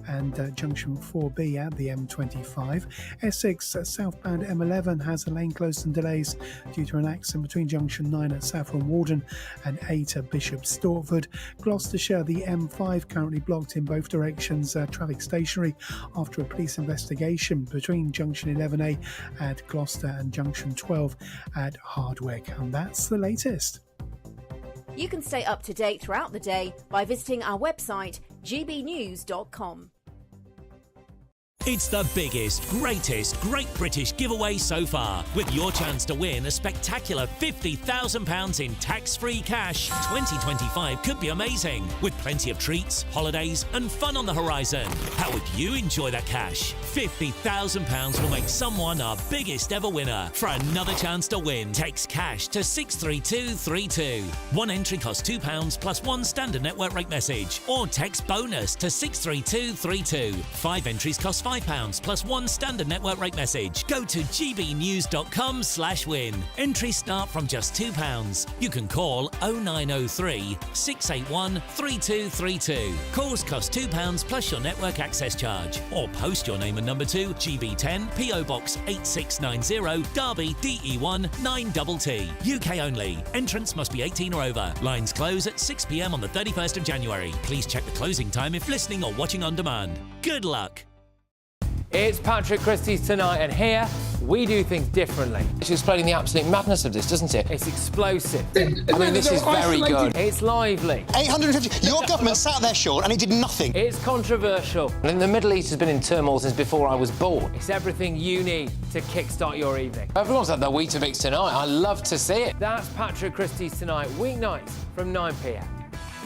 and junction 4B at the M25. Essex southbound M11 has a lane closed and delays due to an accident between junction 9 at Saffron Walden and 8 at Bishop Stortford. Gloucestershire, the M5 currently blocked in both directions, traffic stationary after a police investigation between junction 11A at Gloucester and junction 12 at Hardwick. And that's the latest. You can stay up to date throughout the day by visiting our website, gbnews.com. It's the biggest, greatest Great British giveaway so far, with your chance to win a spectacular £50,000 in tax-free cash. 2025 could be amazing, with plenty of treats, holidays and fun on the horizon. How would you enjoy that cash? £50,000 will make someone our biggest ever winner. For another chance to win, text cash to 63232. One entry costs £2 plus one standard network rate message, or text bonus to 63232. 5 entries cost £5 plus one standard network rate message. Go to gbnews.com/win. Entries start from just £2. You can call 0903 681 3232. Calls cost £2 plus your network access charge. Or post your name and number to GB10 PO Box 8690 Derby DE1 9TT. UK only. Entrance must be 18 or over. Lines close at 6 p.m. on the 31st of January. Please check the closing time if listening or watching on demand. Good luck. It's Patrick Christie's Tonight, and here we do things differently. It's explaining the absolute madness of this, doesn't it? It's explosive. I mean, this is very good. It's lively. 850. Your government sat there, Sean, and it did nothing. It's controversial. And the Middle East has been in turmoil since before I was born. It's everything you need to kickstart your evening. Everyone's had their Weetabix tonight. I love to see it. That's Patrick Christie's Tonight, weeknights from 9 p.m.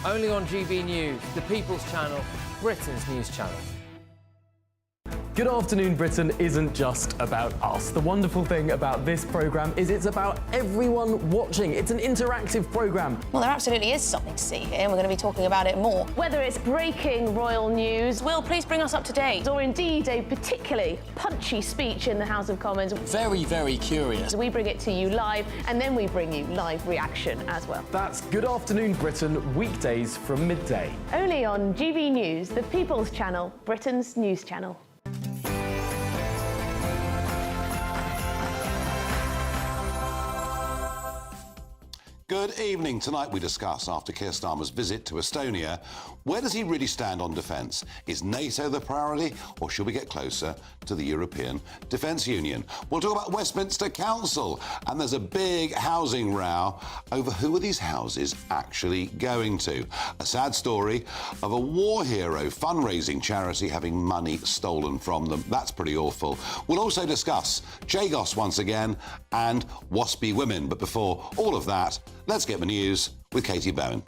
Only on GB News, the People's Channel, Britain's news channel. Good Afternoon Britain isn't just about us. The wonderful thing about this programme is it's about everyone watching. It's an interactive programme. Well, there absolutely is something to see here, and we're going to be talking about it more. Whether it's breaking royal news, Will, please bring us up to date. or indeed a particularly punchy speech in the House of Commons, Very, very curious. we bring it to you live, and then we bring you live reaction as well. That's Good Afternoon Britain, weekdays from midday. Only on GB News, the People's Channel, Britain's news channel. Good evening. Tonight we discuss, after Keir Starmer's visit to Estonia, where does he really stand on defence? Is NATO the priority, or should we get closer to the European Defence Union? We'll talk about Westminster Council, and there's a big housing row over who are these houses actually going to. A sad story of a war hero fundraising charity having money stolen from them. That's pretty awful. We'll also discuss Chagos once again and Waspi women. But before all of that, let's get the news with Katie Bowen.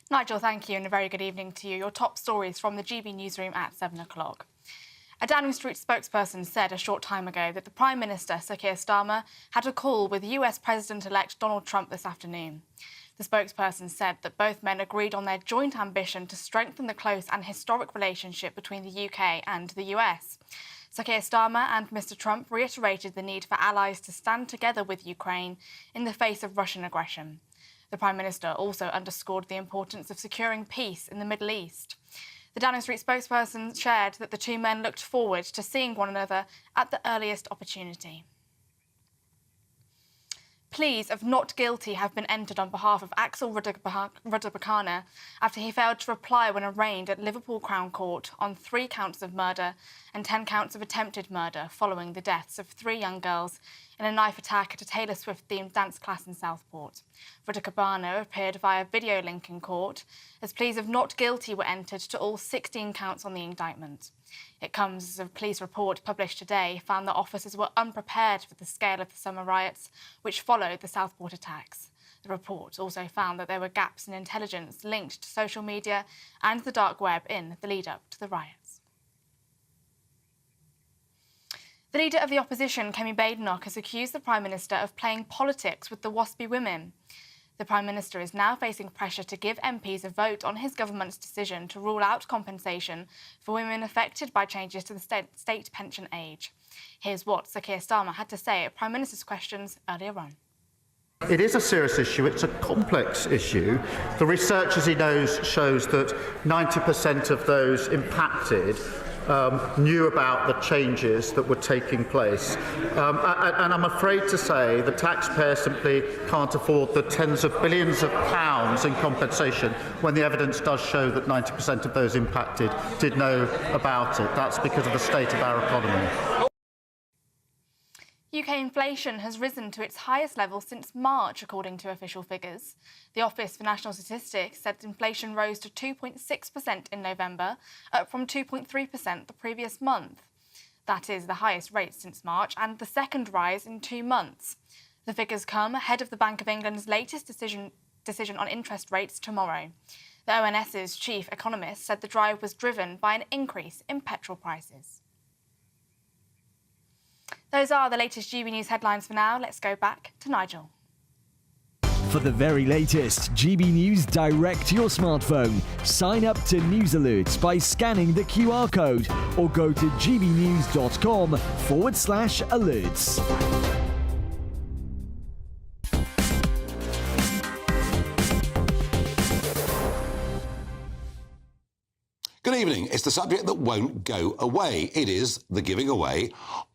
Nigel, thank you, and a very good evening to you. Your top stories from the GB newsroom at 7 o'clock. A Downing Street spokesperson said a short time ago that the Prime Minister, Sir Keir Starmer, had a call with US President-elect Donald Trump this afternoon. The spokesperson said that both men agreed on their joint ambition to strengthen the close and historic relationship between the UK and the US. Sir Keir Starmer and Mr Trump reiterated the need for allies to stand together with Ukraine in the face of Russian aggression. The Prime Minister also underscored the importance of securing peace in the Middle East. The Downing Street spokesperson shared that the two men looked forward to seeing one another at the earliest opportunity. Pleas of not guilty have been entered on behalf of Axel Rudder-Bacana after he failed to reply when arraigned at Liverpool Crown Court on 3 counts of murder and 10 counts of attempted murder following the deaths of 3 young girls in a knife attack at a Taylor Swift-themed dance class in Southport. Rudder-Bacana appeared via video link in court as pleas of not guilty were entered to all 16 counts on the indictment. It comes as a police report published today found that officers were unprepared for the scale of the summer riots which followed the Southport attacks. The report also found that there were gaps in intelligence linked to social media and the dark web in the lead-up to the riots. The leader of the opposition, Kemi Badenoch, has accused the Prime Minister of playing politics with the Waspi women. The Prime Minister is now facing pressure to give MPs a vote on his government's decision to rule out compensation for women affected by changes to the state pension age. Here's what Sir Keir Starmer had to say at Prime Minister's questions earlier on. It is a serious issue. It's a complex issue. The research, as he knows, shows that 90% of those impacted knew about the changes that were taking place. And I'm afraid to say the taxpayer simply can't afford the tens of billions of pounds in compensation when the evidence does show that 90% of those impacted did know about it. That's because of the state of our economy. UK inflation has risen to its highest level since March, according to official figures. The Office for National Statistics said inflation rose to 2.6% in November, up from 2.3% the previous month. That is the highest rate since March and the second rise in 2 months. The figures come ahead of the Bank of England's latest decision on interest rates tomorrow. The ONS's chief economist said the drive was driven by an increase in petrol prices. Those are the latest GB News headlines for now. Let's go back to Nigel. For the very latest GB News direct to your smartphone, sign up to News Alerts by scanning the QR code or go to gbnews.com/alerts. Good evening. It's the subject that won't go away. It is the giving away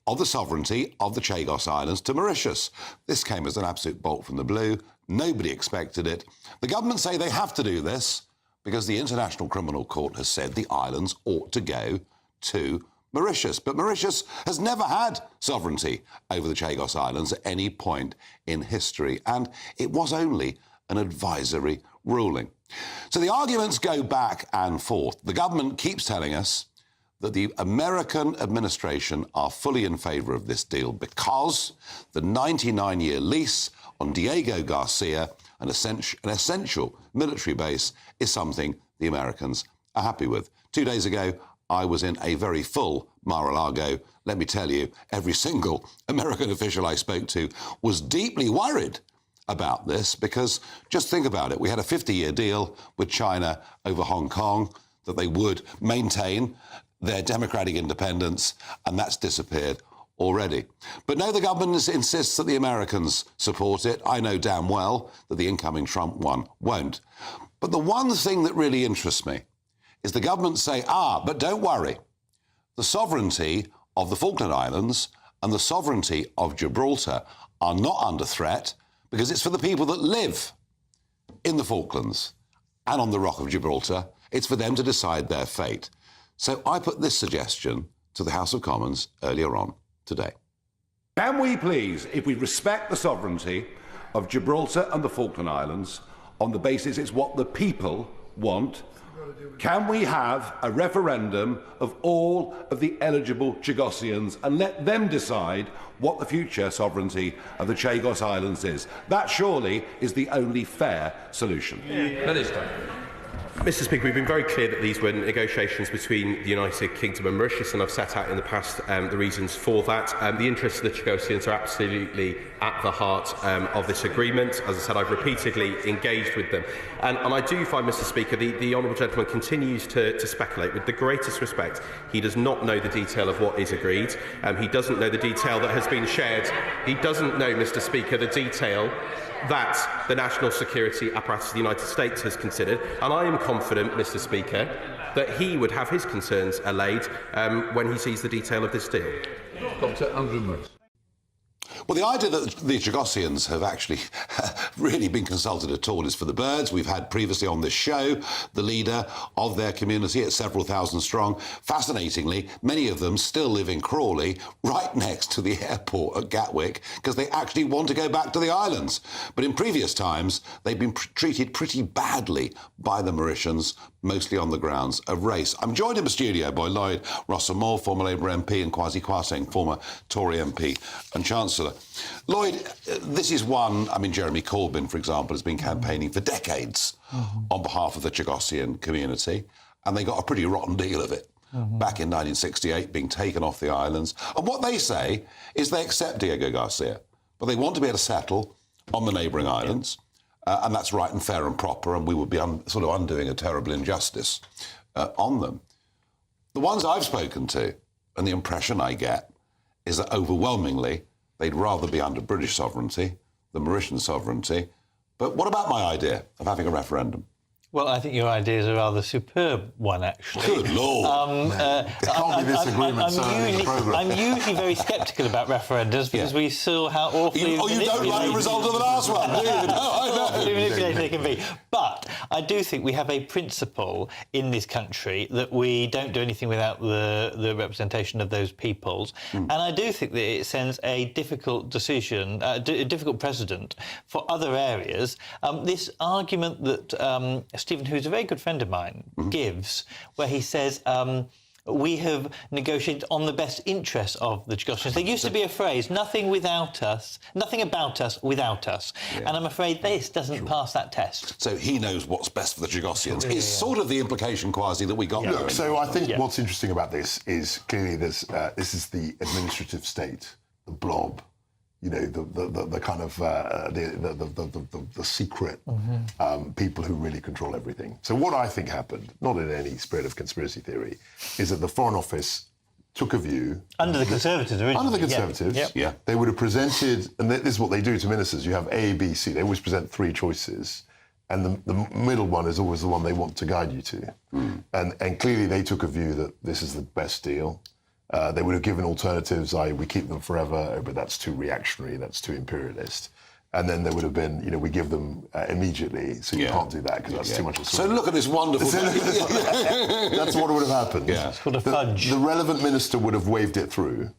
of the sovereignty of the Chagos Islands to Mauritius. This came as an absolute bolt from the blue. Nobody expected it. The government say they have to do this because the International Criminal Court has said the islands ought to go to Mauritius. But Mauritius has never had sovereignty over the Chagos Islands at any point in history, and it was only an advisory ruling. So the arguments go back and forth. The government keeps telling us that the American administration are fully in favour of this deal because the 99-year lease on Diego Garcia, an essential military base, is something the Americans are happy with. 2 days ago, I was in a very full Mar-a-Lago. Let me tell you, every single American official I spoke to was deeply worried about this because just think about it. We had a 50-year deal with China over Hong Kong that they would maintain their democratic independence, and that's disappeared already. But no, the government insists that the Americans support it. I know damn well that the incoming Trump one won't. But the one thing that really interests me is the government say, but don't worry. The sovereignty of the Falkland Islands and the sovereignty of Gibraltar are not under threat because it's for the people that live in the Falklands and on the Rock of Gibraltar. It's for them to decide their fate. So I put this suggestion to the House of Commons earlier on today. Can we please, if we respect the sovereignty of Gibraltar and the Falkland Islands on the basis it's what the people want, can we have a referendum of all of the eligible Chagosians and let them decide what the future sovereignty of the Chagos Islands is? That surely is the only fair solution. Mr. Speaker, we've been very clear that these were negotiations between the United Kingdom and Mauritius, and I've set out in the past the reasons for that. The interests of the Chagosians are absolutely at the heart of this agreement. As I said, I've repeatedly engaged with them. And I do find, Mr. Speaker, the honourable gentleman continues to speculate. With the greatest respect, he does not know the detail of what is agreed. He doesn't know the detail that has been shared. He doesn't know, Mr. Speaker, the detail that the national security apparatus of the United States has considered, and I am confident, Mr. Speaker, that he would have his concerns allayed when he sees the detail of this deal. Dr. Andrew Moose. Well, the idea that the Chagosians have actually really been consulted at all is for the birds. We've had previously on this show the leader of their community at several thousand strong. Fascinatingly, many of them still live in Crawley, right next to the airport at Gatwick, because they actually want to go back to the islands. But in previous times, they've been treated pretty badly by the Mauritians, mostly on the grounds of race. I'm joined in the studio by Lloyd Russell-Moore, former Labour MP, and Kwasi Kwarteng, former Tory MP and Chancellor. Lloyd, this is one, Jeremy Corbyn, for example, has been campaigning for decades on behalf of the Chagosian community, and they got a pretty rotten deal of it back in 1968, being taken off the islands. And what they say is they accept Diego Garcia, but they want to be able to settle on the neighbouring islands. And that's right and fair and proper, and we would be sort of undoing a terrible injustice on them. The ones I've spoken to, and the impression I get, is that overwhelmingly they'd rather be under British sovereignty the Mauritian sovereignty. But what about my idea of having a referendum? Well, I think your idea is a rather superb one, actually. Good Lord! There can't be disagreements in the programme. I'm usually very sceptical about referendums because we saw how awfully... You don't like the result of the last one, do you? No, I know. Manipulated they can be. But I do think we have a principle in this country that we don't do anything without the representation of those peoples. And I do think that it sends a difficult decision, a difficult precedent for other areas. This argument that Stephen, who's a very good friend of mine, gives, where he says, we have negotiated on the best interests of the Chagosians. There used to be a phrase, nothing without us, nothing about us without us. Yeah. And I'm afraid this doesn't pass that test. So he knows what's best for the Chagosians. It's sort of the implication, quasi, that we got there. Look, so I think what's interesting about this is clearly this is the administrative state, the blob. You know, the kind of the secret people who really control everything. So what I think happened, not in any spirit of conspiracy theory, is that the Foreign Office took a view under the Conservatives originally. Under the Conservatives, they would have presented, and this is what they do to ministers. You have A, B, C. They always present three choices, and the middle one is always the one they want to guide you to. And clearly they took a view that this is the best deal. They would have given alternatives, i.e. we keep them forever, but that's too reactionary, that's too imperialist. And then there would have been, you know, we give them immediately, so you can't do that because that's too much of a So look at this wonderful... That's what would have happened. Yeah. It's called a fudge. The relevant minister would have waved it through.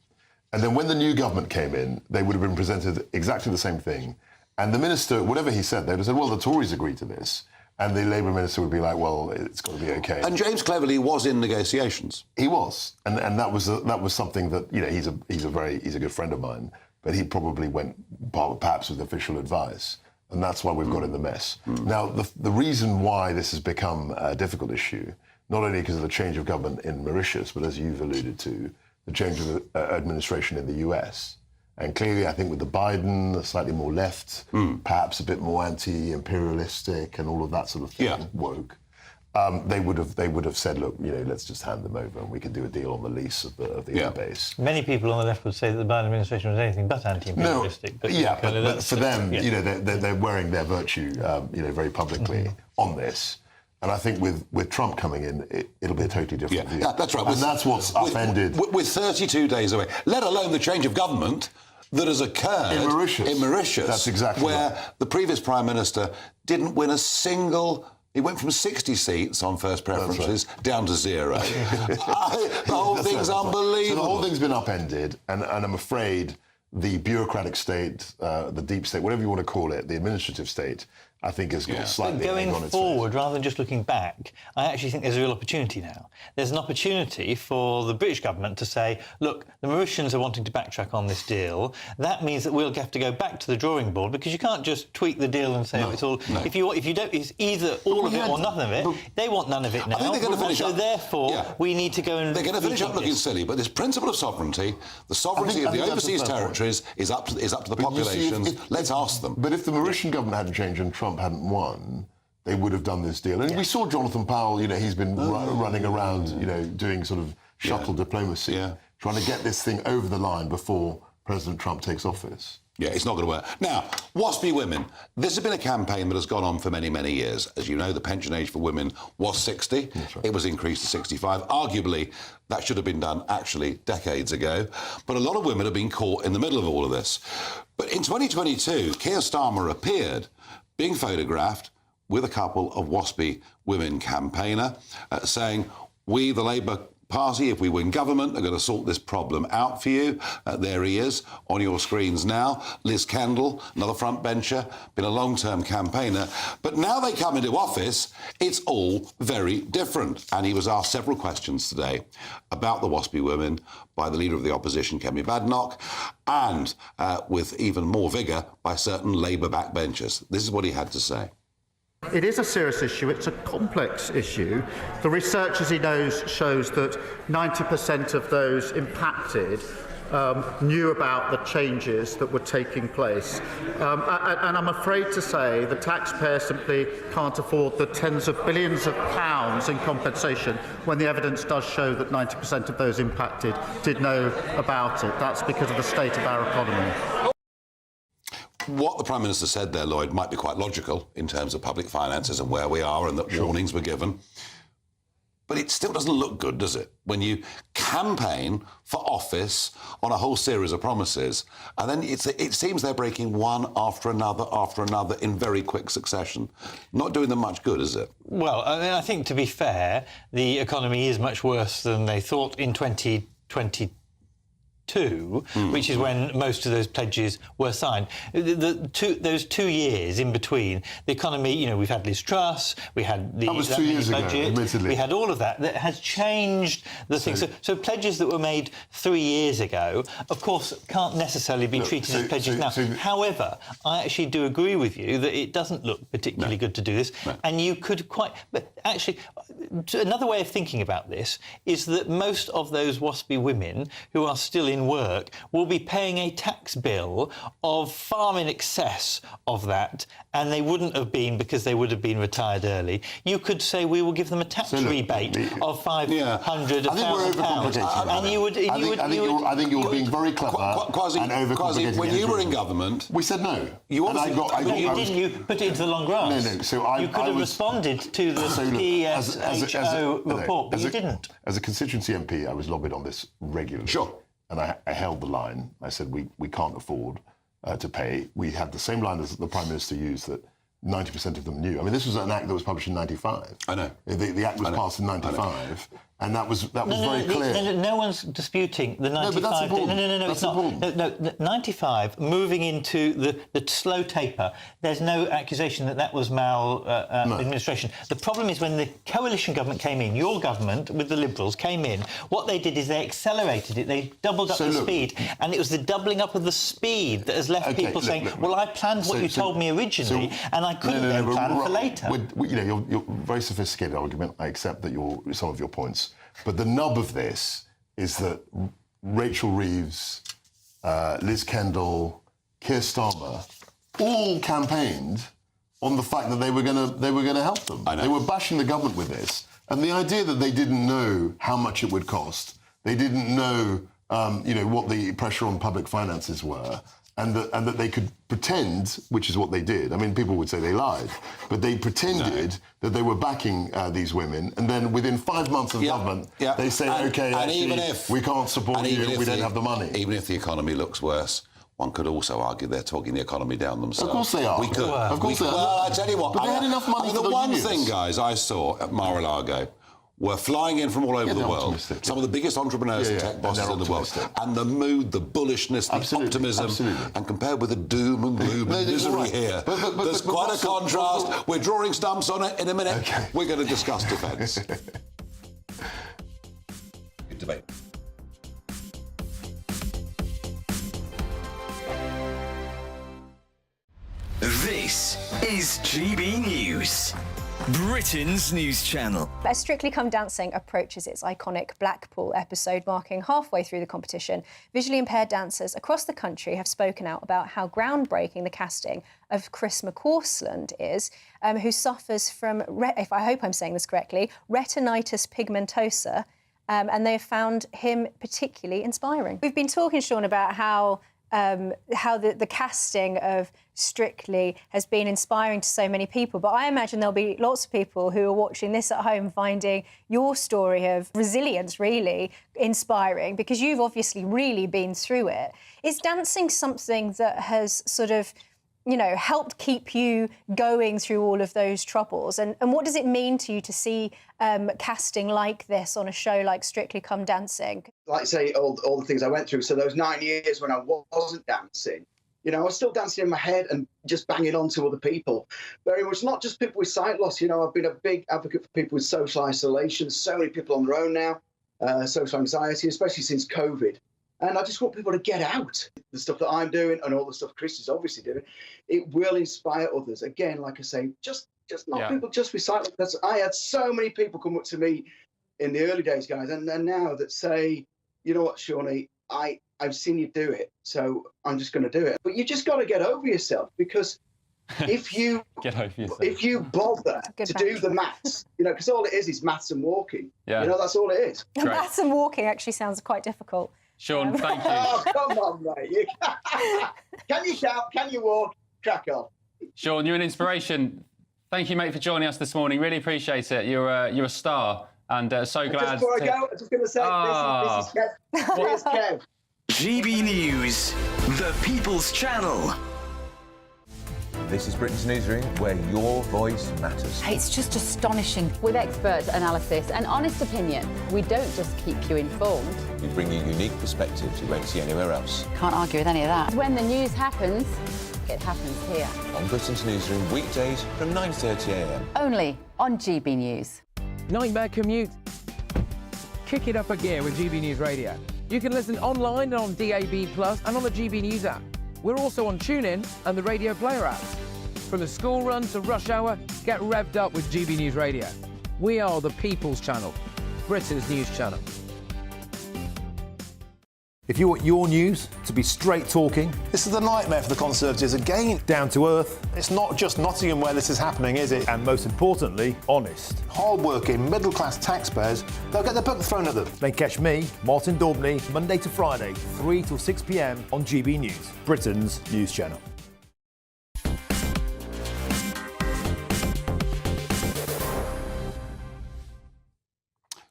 And then when the new government came in, they would have been presented exactly the same thing. And the minister, whatever he said, they would have said, well, the Tories agreed to this. And the Labour minister would be like, well, it's got to be OK. And James Cleverly was in negotiations. He was. And that was something that, you know, he's a good friend of mine, but he probably went perhaps with official advice. And that's why we've got in the mess. Now, the reason why this has become a difficult issue, not only because of the change of government in Mauritius, but as you've alluded to, the change of administration in the US. And clearly, I think with the Biden, slightly more left, perhaps a bit more anti-imperialistic and all of that sort of thing, woke, they would have said, look, you know, let's just hand them over and we can do a deal on the lease of the air base. Many people on the left would say that the Biden administration was anything but anti-imperialistic. No, but for them, you know, they're wearing their virtue, you know, very publicly on this. And I think with Trump coming in, it'll be a totally different view. Yeah, that's right. And that's what's upended. We're 32 days away, let alone the change of government that has occurred in Mauritius. That's exactly where the previous Prime Minister didn't win a single... He went from 60 seats on first preferences down to 0. The whole thing's unbelievable. So the whole thing's been upended, and I'm afraid the bureaucratic state, the deep state, whatever you want to call it, the administrative state, I think has got slightly going on its forward, rather than just looking back, I actually think there's a real opportunity now. There's an opportunity for the British government to say, look, the Mauritians are wanting to backtrack on this deal. That means that we'll have to go back to the drawing board because you can't just tweak the deal and say it's all. If you don't, it's either all of it or nothing of it. They want none of it now. I think they're going to finish so therefore, we need to go and. They're going to finish up looking silly, but this principle of sovereignty, the sovereignty of the overseas territories, is up to the populations. Let's ask them. But if the Mauritian government hadn't changed and Trump hadn't won, they would have done this deal. And we saw Jonathan Powell, you know, he's been running around, you know, doing sort of shuttle diplomacy, trying to get this thing over the line before President Trump takes office. Yeah, it's not going to work. Now, Waspi women. This has been a campaign that has gone on for many, many years. As you know, the pension age for women was 60. Right. It was increased to 65. Arguably, that should have been done, actually, decades ago. But a lot of women have been caught in the middle of all of this. But in 2022, Keir Starmer appeared being photographed with a couple of Waspi women campaigner saying, we, the Labour Party, if we win government, are going to sort this problem out for you. There he is on your screens now. Liz Kendall, another frontbencher, been a long-term campaigner. But now they come into office, it's all very different. And he was asked several questions today about the Waspi women by the Leader of the Opposition, Kemi Badenoch, and with even more vigour by certain Labour backbenchers. This is what he had to say. It is a serious issue. It's a complex issue. The research, as he knows, shows that 90% of those impacted knew about the changes that were taking place. And I'm afraid to say the taxpayer simply can't afford the tens of billions of pounds in compensation when the evidence does show that 90% of those impacted did know about it. That's because of the state of our economy. What the Prime Minister said there, Lloyd, might be quite logical in terms of public finances and where we are and that warnings were given. But it still doesn't look good, does it? When you campaign for office on a whole series of promises, and then it seems they're breaking one after another in very quick succession. Not doing them much good, is it? Well, I think, to be fair, the economy is much worse than they thought in 2022, which is when most of those pledges were signed. Those 2 years in between, the economy, we've had Liz Truss, we had the that was 2 years budget, ago, admittedly. we had all of that has changed the thing. So pledges that were made 3 years ago, of course, can't necessarily be treated as pledges now. However, I actually do agree with you that it doesn't look particularly good to do this, and you could but actually, another way of thinking about this is that most of those Waspi women who are still in work will be paying a tax bill of far in excess of that, and they wouldn't have been because they would have been retired early. You could say we will give them a tax rebate of £500, £1,000, and you would. I think you're being very clever and overcomplicating. When you were in government, we said no. You put it into the long grass. No. So you could have responded to the PSHO report, but you didn't. As a constituency MP, I was lobbied on this regularly. Sure. And I held the line. I said, we can't afford to pay. We had the same line as the Prime Minister used, that 90% of them knew. I mean, this was an act that was published in 95. I know. The act was passed in 95. And that was very clear. No one's disputing the 95. No, but that's important. No, it's not. No, 95, moving into the slow taper, there's no accusation that was administration. The problem is when the coalition government came in, your government with the Liberals came in, what they did is they accelerated it, they doubled up the speed, and it was the doubling up of the speed that has left people saying, well, I planned what you told me originally, and I couldn't then plan for later. Your very sophisticated argument, I accept that some of your points. But the nub of this is that Rachel Reeves, Liz Kendall, Keir Starmer all campaigned on the fact that they were going to help them. They were bashing the government with this, and the idea that they didn't know how much it would cost, they didn't know, what the pressure on public finances were. And that they could pretend, which is what they did. I mean, people would say they lied, but they pretended that they were backing these women, and then within 5 months of government, they say, OK, actually, we can't support you, we don't have the money. Even if the economy looks worse, one could also argue they're talking the economy down themselves. Of course they are. We could. Of course they are. Well, I tell you what. But they had enough money for the one unions. thing, guys, I saw at Mar-a-Lago were flying in from all over the world. Some of the biggest entrepreneurs and tech bosses in the world. And the mood, the bullishness, the optimism, and compared with the doom and gloom and misery here, there's quite a contrast. We're drawing stumps on it in a minute. Okay. We're going to discuss defence. Good debate. This is GB News, Britain's news channel. As Strictly Come Dancing approaches its iconic Blackpool episode, marking halfway through the competition, visually impaired dancers across the country have spoken out about how groundbreaking the casting of Chris McCausland is, who suffers from, if I hope I'm saying this correctly, retinitis pigmentosa, and they have found him particularly inspiring. We've been talking, Sean, about how the casting of Strictly has been inspiring to so many people, but I imagine there'll be lots of people who are watching this at home finding your story of resilience really inspiring, because you've obviously really been through it. Is dancing something that has sort of, helped keep you going through all of those troubles? And what does it mean to you to see casting like this on a show like Strictly Come Dancing? Like I say, all the things I went through. So those 9 years when I wasn't dancing, I was still dancing in my head and just banging on to other people. Very much, not just people with sight loss. I've been a big advocate for people with social isolation. So many people on their own now, social anxiety, especially since COVID. And I just want people to get out. The stuff that I'm doing and all the stuff Chris is obviously doing, it will inspire others. Again, like I say, just not people just with sight loss. I had so many people come up to me in the early days, guys, and now that say, you know what, Shawnee, I've seen you do it, so I'm just going to do it. But you just got to get over yourself, because if you bother to do the maths, because all it is maths and walking. Yeah. That's all it is. Maths and walking actually sounds quite difficult. Sean, thank you. Oh, come on, mate. Can you shout? Can you walk? Crack on. Sean, you're an inspiration. Thank you, mate, for joining us this morning. Really appreciate it. You're a star, and so glad. Just before I go, I'm just going to say this is Kev. Here's Kev. GB News, the People's Channel. This is Britain's Newsroom, where your voice matters. It's just astonishing. With expert analysis and honest opinion, we don't just keep you informed. We bring you unique perspectives you won't see anywhere else. Can't argue with any of that. When the news happens, it happens here. On Britain's Newsroom, weekdays from 9:30 a.m. Only on GB News. Nightmare commute? Kick it up a gear with GB News Radio. You can listen online and on DAB+ and on the GB News app. We're also on TuneIn and the Radio Player apps. From the school run to rush hour, get revved up with GB News Radio. We are the People's Channel, Britain's news channel. If you want your news to be straight talking, this is a nightmare for the Conservatives again. Down to earth. It's not just Nottingham where this is happening, is it? And most importantly, honest. Hard-working, middle-class taxpayers, they'll get their book thrown at them. Then catch me, Martin Daubney, Monday to Friday, 3 till 6 p.m. on GB News, Britain's news channel.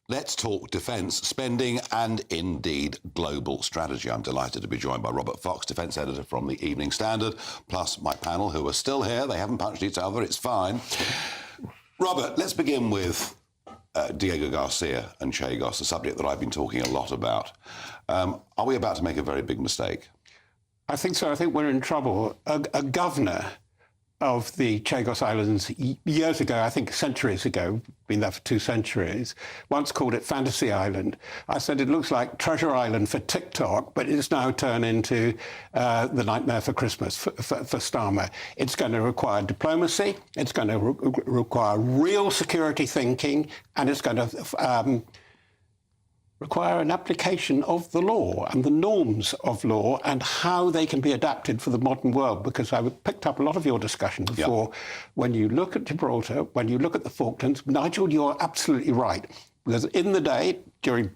Let's talk defence spending and indeed global strategy. I'm delighted to be joined by Robert Fox, defence editor from the Evening Standard, plus my panel who are still here. They haven't punched each other. It's fine. Robert, let's begin with Diego Garcia and Chagos, a subject that I've been talking a lot about. Are we about to make a very big mistake? I think so. I think we're in trouble. A governor of the Chagos Islands years ago, I think centuries ago, been there for 2 centuries, once called it Fantasy Island. I said it looks like Treasure Island for TikTok, but it's now turned into the nightmare for Christmas for Starmer. It's going to require diplomacy, it's going to require real security thinking, and it's going to require an application of the law and the norms of law and how they can be adapted for the modern world. Because I picked up a lot of your discussion before. Yep. When you look at Gibraltar, when you look at the Falklands, Nigel, you're absolutely right. Because in the day, during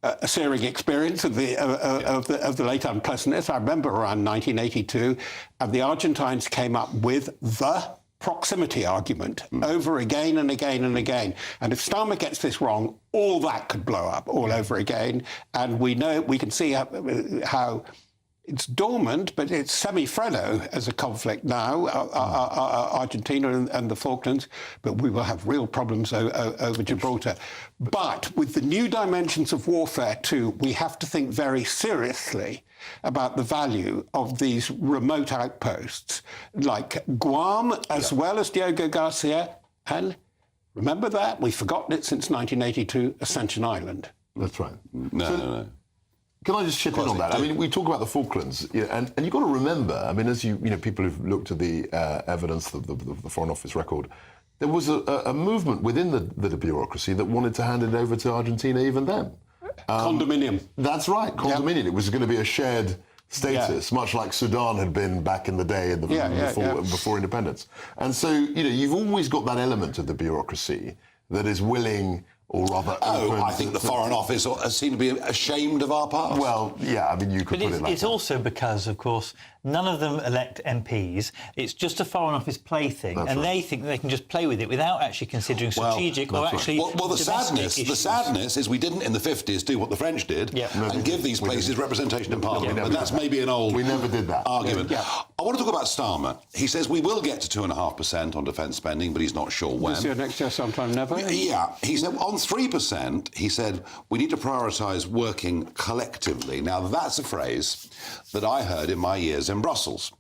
a searing experience of the late unpleasantness, I remember around 1982, and the Argentines came up with the proximity argument over again and again and again. And if Starmer gets this wrong, all that could blow up all over again. And we can see how it's dormant, but it's semi-fredo as a conflict now, Argentina and the Falklands, but we will have real problems over Gibraltar. But with the new dimensions of warfare too, we have to think very seriously about the value of these remote outposts like Guam, as well as Diego Garcia, and remember that, we've forgotten it since 1982, Ascension Island. That's right. No. Can I just chip in on that? I mean, we talk about the Falklands, and you've got to remember, I mean, as people who've looked at the evidence, the Foreign Office record, there was a movement within the bureaucracy that wanted to hand it over to Argentina even then. Condominium. That's right, condominium. Yep. It was going to be a shared status, much like Sudan had been back in the day before independence. And so, you've always got that element of the bureaucracy that is willing, or rather... I think the Foreign Office seem to be ashamed of our past. Well, yeah, I mean, you could put it like that. It's also because, of course, none of them elect MPs. It's just a Foreign Office plaything, and they think they can just play with it without actually considering strategic or actually the sadness is we didn't in the 50s do what the French did and give these places representation in Parliament. But that's maybe an old... We never did that. ...argument. I want to talk about Starmer. He says we will get to 2.5% on defence spending, but he's not sure when. This year, next year, sometime never. Yeah. He said on 3%, he said, we need to prioritise working collectively. Now, that's a phrase that I heard in my years in Brussels,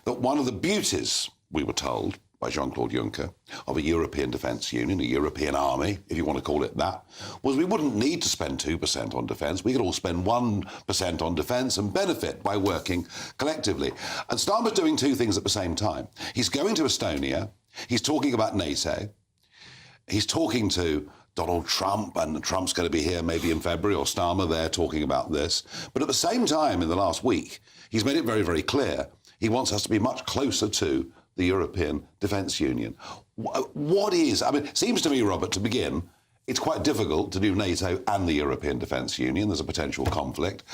that one of the beauties, we were told by Jean-Claude Juncker, of a European defence union, a European army, if you want to call it that, was we wouldn't need to spend 2% on defence. We could all spend 1% on defence and benefit by working collectively. And Starmer's doing two things at the same time. He's going to Estonia. He's talking about NATO. He's talking to Donald Trump, and Trump's going to be here maybe in February, or Starmer there talking about this. But at the same time, in the last week, he's made it very, very clear he wants us to be much closer to the European Defence Union. What is... I mean, it seems to me, Robert, to begin, it's quite difficult to do NATO and the European Defence Union. There's a potential conflict.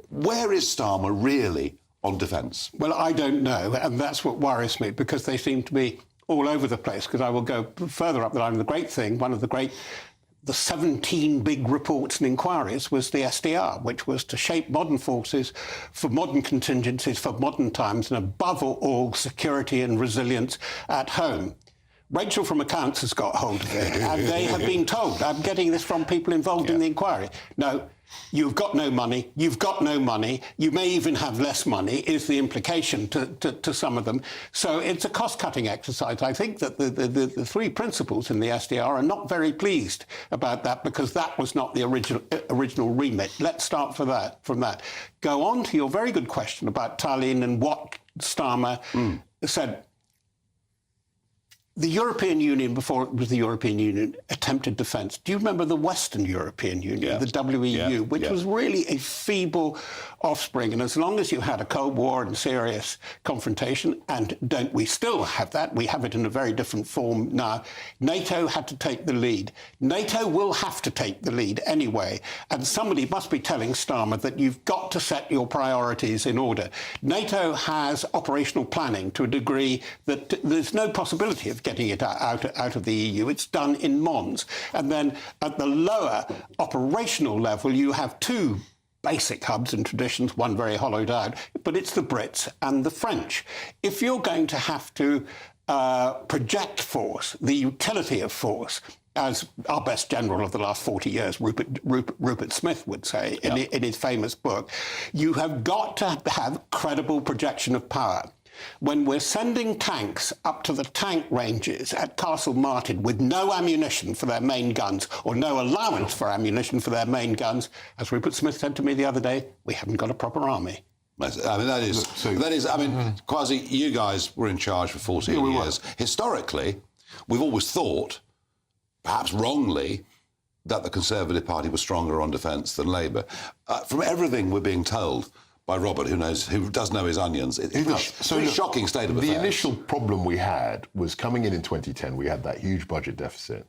Where is Starmer really on defence? Well, I don't know, and that's what worries me, because they seem to be all over the place. Because I will go further up the line. The great thing, the 17 big reports and inquiries was the SDR, which was to shape modern forces for modern contingencies, for modern times, and above all, security and resilience at home. Rachel from Accounts has got hold of it, and they have been told, I'm getting this from people involved in the inquiry, no, you've got no money, you may even have less money, is the implication to some of them. So it's a cost-cutting exercise. I think that the three principals in the SDR are not very pleased about that, because that was not the original remit. Let's start from that. Go on to your very good question about Tallinn and what Starmer said. The European Union, before it was the European Union, attempted defence. Do you remember the Western European Union, the WEU, which was really a feeble offspring? And as long as you had a Cold War and serious confrontation, and don't we still have that? We have it in a very different form now. NATO had to take the lead. NATO will have to take the lead anyway. And somebody must be telling Starmer that you've got to set your priorities in order. NATO has operational planning to a degree that there's no possibility of getting it out of the EU. It's done in Mons. And then at the lower operational level, you have two basic hubs and traditions, one very hollowed out, but it's the Brits and the French. If you're going to have to project force, the utility of force, as our best general of the last 40 years, Rupert Smith would say in his famous book, you have got to have credible projection of power. When we're sending tanks up to the tank ranges at Castle Martin with no ammunition for their main guns, or no allowance for ammunition for their main guns, as Rupert Smith said to me the other day, we haven't got a proper army. I mean, Kwasi, you guys were in charge for 14 years. Historically, we've always thought, perhaps wrongly, that the Conservative Party was stronger on defence than Labour. From everything we're being told by Robert, who does know his onions, it's a shocking state of affairs. The initial problem we had was coming in 2010, we had that huge budget deficit,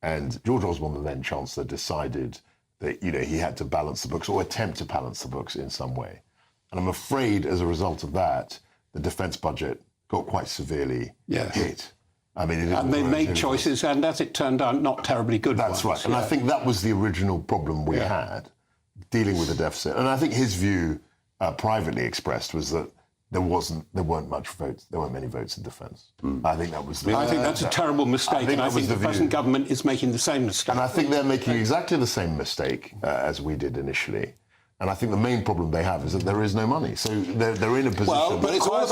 and George Osborne, the then Chancellor, decided that he had to balance the books, or attempt to balance the books in some way. And I'm afraid, as a result of that, the defence budget got quite severely hit. I mean, and they made choices, and as it turned out, not terribly good ones. That's right. And I think that was the original problem we had, dealing with the deficit. And I think his view, privately expressed, was that there weren't many votes in defence. I think that was. I think that's a terrible mistake, and I think the present government is making the same mistake. And I think they're making exactly the same mistake as we did initially. And I think the main problem they have is that there is no money. So they're in a position. Well, but it's all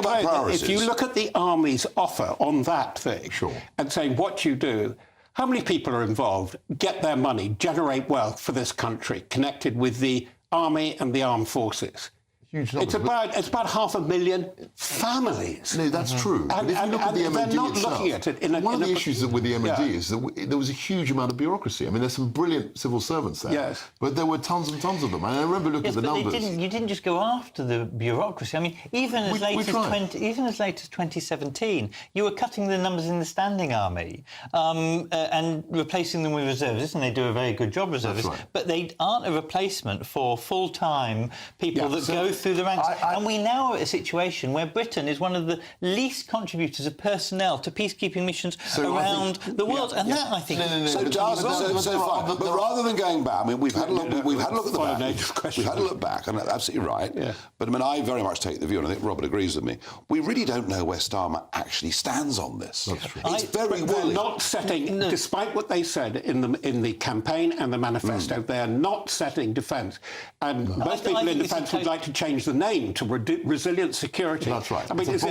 about priorities. If you look at the Army's offer on that thing, and saying what you do, how many people are involved, get their money, generate wealth for this country, connected with the Army and the armed forces? Huge numbers. It's about 500,000 families. No, that's true. And, but if you look at the MOD they're not itself, looking at it one of the issues with the MOD is that there was a huge amount of bureaucracy. I mean, there's some brilliant civil servants there, but there were tons and tons of them. And I remember looking at the numbers. You didn't just go after the bureaucracy. I mean, even as late as 2017, you were cutting the numbers in the standing army and replacing them with reservists, and they do a very good job, reservists. Right. But they aren't a replacement for full-time people that go through the ranks. And we now are at a situation where Britain is one of the least contributors of personnel to peacekeeping missions around the world. And that, I think... But rather than going back, I mean, we've had a look at the back. We've had a look back, and that's absolutely right. Yeah. But I mean, I very much take the view, and I think Robert agrees with me, we really don't know where Starmer actually stands on this. That's true. It's very They're not setting, despite what they said in the campaign and the manifesto, they are not setting defence. And most people in defence would like to change the name to resilient security. That's right. I mean, it's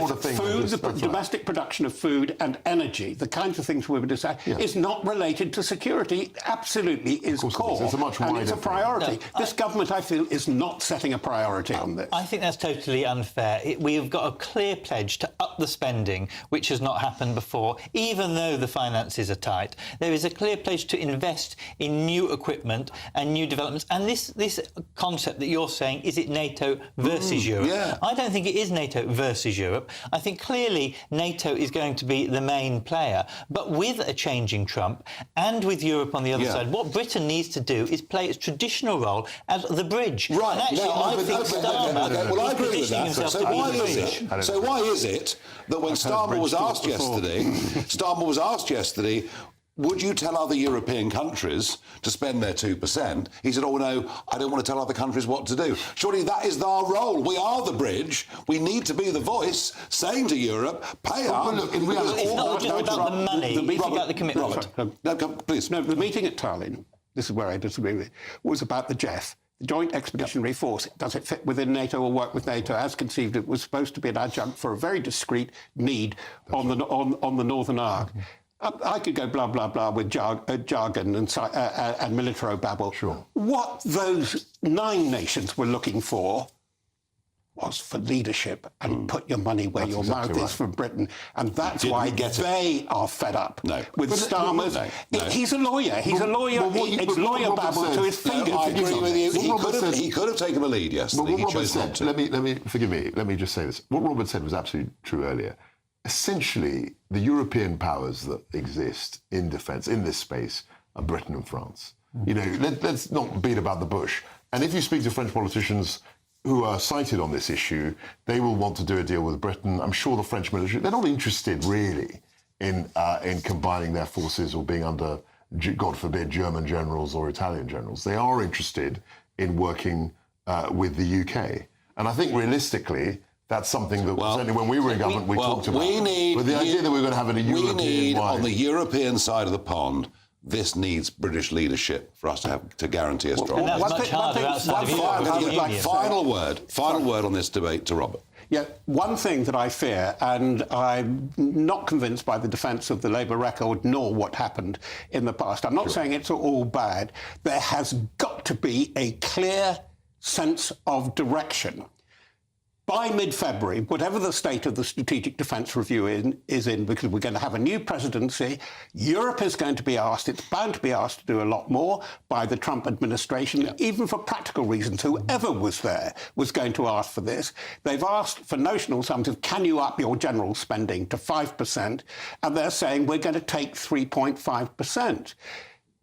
domestic production of food and energy, the kinds of things we were deciding, is not related to security. Absolutely is core. It's a much wider and it's a priority. This government, I feel, is not setting a priority on this. I think that's totally unfair. We have got a clear pledge to up the spending, which has not happened before, even though the finances are tight. There is a clear pledge to invest in new equipment and new developments. And this concept that you're saying, is it NATO versus Europe. yeah. I don't think it is NATO versus Europe. I think clearly NATO is going to be the main player. But with a changing Trump and with Europe on the other side, what Britain needs to do is play its traditional role as the bridge. Right. And actually, I agree with that. So why is it that when Starmer was asked yesterday, would you tell other European countries to spend their 2%? He said, oh, no, I don't want to tell other countries what to do. Surely that is our role. We are the bridge. We need to be the voice saying to Europe, pay up. It's not just about the money, it's about the commitment. Please. No, the meeting at Tallinn, this is where I disagree with, was about the JEF. The Joint Expeditionary Force. Does it fit within NATO or work with NATO? As conceived, it was supposed to be an adjunct for a very discrete need on the Northern Arc. I could go blah, blah, blah with jargon and militaro-babble. Sure. What those 9 nations were looking for was for leadership and put your money where your mouth is from Britain. And that's why they are fed up with Starmer's. He's a lawyer. He's a lawyer. It's lawyer babble to his fingers. I agree with you. He could have taken the lead yesterday. He chose not to. Let me just say this. What Robert said was absolutely true earlier. Essentially, the European powers that exist in defence, in this space, are Britain and France. You know, let's not beat about the bush. And if you speak to French politicians who are cited on this issue, they will want to do a deal with Britain. I'm sure the French military, they're not interested really in combining their forces or being under, God forbid, German generals or Italian generals. They are interested in working with the UK. And I think realistically, that's something that certainly when we were in government we talked about. But the idea that we're going to have a European on the European side of the pond, this needs British leadership for us to guarantee a strong. Final word on this debate to Robert. Yeah, one thing that I fear, and I'm not convinced by the defence of the Labour record nor what happened in the past. I'm not saying it's all bad. There has got to be a clear sense of direction. By mid-February, whatever the state of the Strategic Defence Review is in, because we're going to have a new presidency, Europe is going to be asked, it's bound to be asked to do a lot more by the Trump administration, even for practical reasons. Whoever was there was going to ask for this. They've asked for notional sums of, can you up your general spending to 5%? And they're saying, we're going to take 3.5%.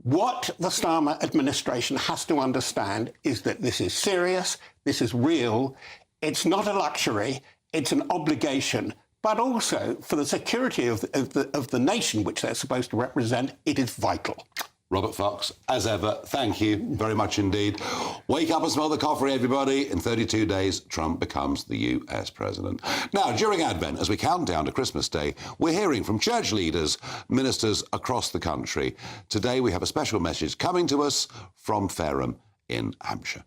What the Starmer administration has to understand is that this is serious, this is real. It's not a luxury, it's an obligation, but also for the security of the nation which they're supposed to represent, it is vital. Robert Fox, as ever, thank you very much indeed. Wake up and smell the coffee, everybody. In 32 days, Trump becomes the US president. Now, during Advent, as we count down to Christmas Day, we're hearing from church leaders, ministers across the country. Today, we have a special message coming to us from Fareham in Hampshire.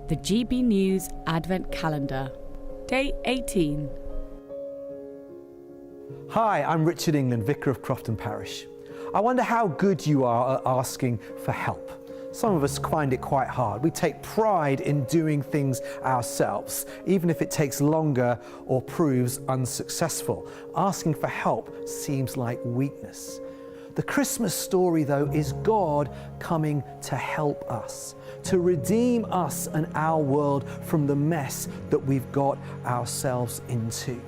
The GB News Advent Calendar, Day 18. Hi, I'm Richard England, Vicar of Crofton Parish. I wonder how good you are at asking for help. Some of us find it quite hard. We take pride in doing things ourselves, even if it takes longer or proves unsuccessful. Asking for help seems like weakness. The Christmas story, though, is God coming to help us, to redeem us and our world from the mess that we've got ourselves into.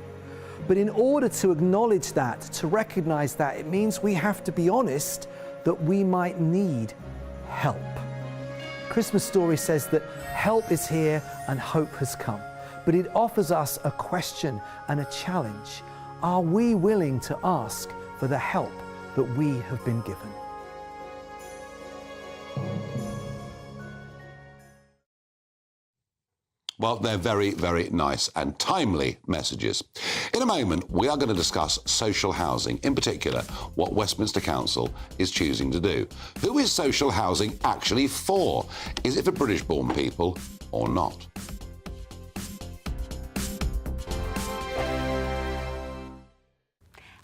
But in order to acknowledge that, to recognize that, it means we have to be honest that we might need help. Christmas story says that help is here and hope has come, but it offers us a question and a challenge. Are we willing to ask for the help that we have been given? Well, they're very, very nice and timely messages. In a moment, we are going to discuss social housing, in particular, what Westminster Council is choosing to do. Who is social housing actually for? Is it for British-born people or not?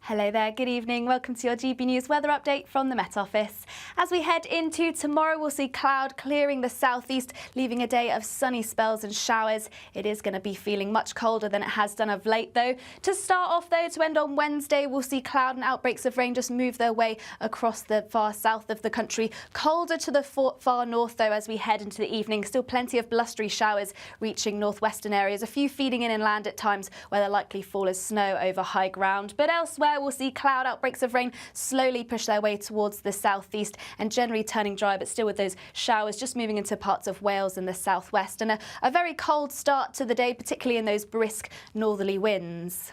Hello there, good evening. Welcome to your GB News weather update from the Met Office. As we head into tomorrow, we'll see cloud clearing the southeast, leaving a day of sunny spells and showers. It is going to be feeling much colder than it has done of late, though. To start off, though, to end on Wednesday, we'll see cloud and outbreaks of rain just move their way across the far south of the country. Colder to the far north, though, as we head into the evening. Still plenty of blustery showers reaching northwestern areas, a few feeding in inland at times where they'll likely fall as snow over high ground. But elsewhere, we'll see cloud outbreaks of rain slowly push their way towards the southeast and generally turning dry, but still with those showers just moving into parts of Wales and the southwest. And a very cold start to the day, particularly in those brisk northerly winds.